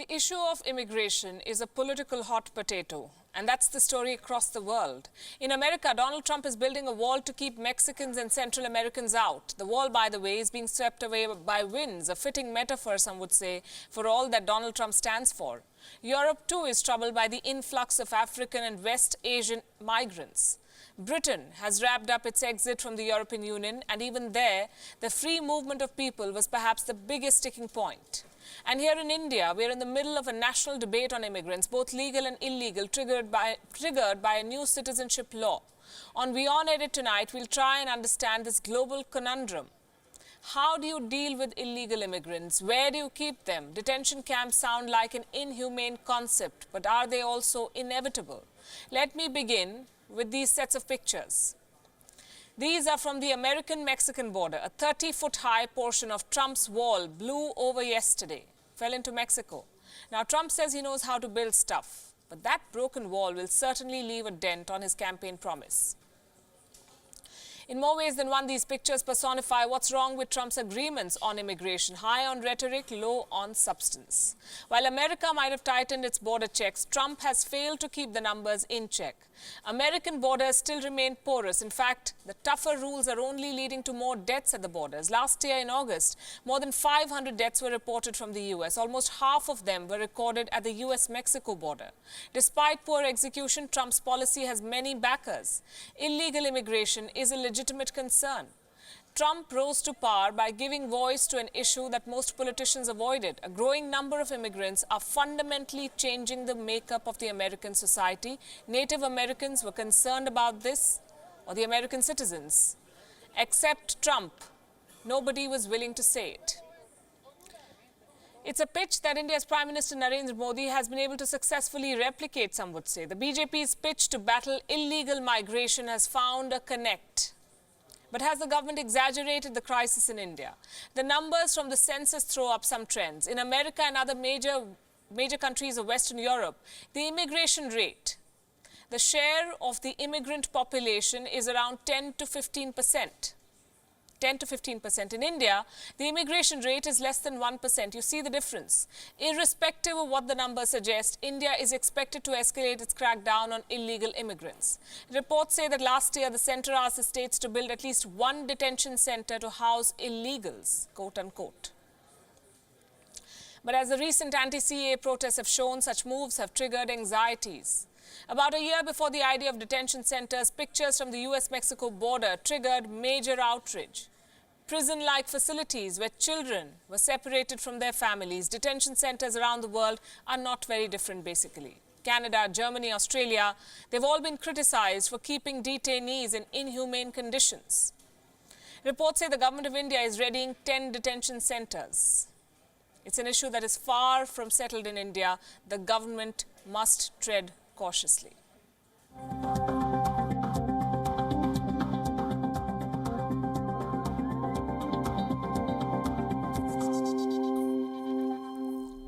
The issue of immigration is a political hot potato, and that's the story across the world. In America, Donald Trump is building a wall to keep Mexicans and Central Americans out. The wall, by the way, is being swept away by winds, a fitting metaphor, some would say, for all that Donald Trump stands for. Europe, too, is troubled by the influx of African and West Asian migrants. Britain has wrapped up its exit from the European Union, and even there, the free movement of people was perhaps the biggest sticking point. And here in India, we are in the middle of a national debate on immigrants, both legal and illegal, triggered by a new citizenship law. On WION Edit tonight, we'll try and understand this global conundrum. How do you deal with illegal immigrants? Where do you keep them? Detention camps sound like an inhumane concept, but are they also inevitable? Let me begin with these sets of pictures. These are from the American-Mexican border. A 30-foot-high portion of Trump's wall blew over yesterday, fell into Mexico. Now, Trump says he knows how to build stuff, but that broken wall will certainly leave a dent on his campaign promise. In more ways than one, these pictures personify what's wrong with Trump's agreements on immigration, high on rhetoric, low on substance. While America might have tightened its border checks, Trump has failed to keep the numbers in check. American borders still remain porous. In fact, the tougher rules are only leading to more deaths at the borders. Last year in August, more than 500 deaths were reported from the U.S. Almost half of them were recorded at the U.S.-Mexico border. Despite poor execution, Trump's policy has many backers. Illegal immigration is a legitimate concern. Trump rose to power by giving voice to an issue that most politicians avoided. A growing number of immigrants are fundamentally changing the makeup of the American society. Native Americans were concerned about this, or the American citizens. Except Trump, nobody was willing to say it. It's a pitch that India's Prime Minister Narendra Modi has been able to successfully replicate, some would say. The BJP's pitch to battle illegal migration has found a connect. But has the government exaggerated the crisis in India? The numbers from the census throw up some trends. In America and other major countries of Western Europe, the immigration rate, the share of the immigrant population is around 10 to 15%. 10 to 15%. In India, the immigration rate is less than 1%. You see the difference. Irrespective of what the numbers suggest, India is expected to escalate its crackdown on illegal immigrants. Reports say that last year, the centre asked the states to build at least one detention centre to house illegals, quote unquote. But as the recent anti-CAA protests have shown, such moves have triggered anxieties. About a year before the idea of detention centres, pictures from the US-Mexico border triggered major outrage. Prison-like facilities where children were separated from their families. Detention centres around the world are not very different, basically. Canada, Germany, Australia, they've all been criticized for keeping detainees in inhumane conditions. Reports say the government of India is readying 10 detention centres. It's an issue that is far from settled in India. The government must tread cautiously.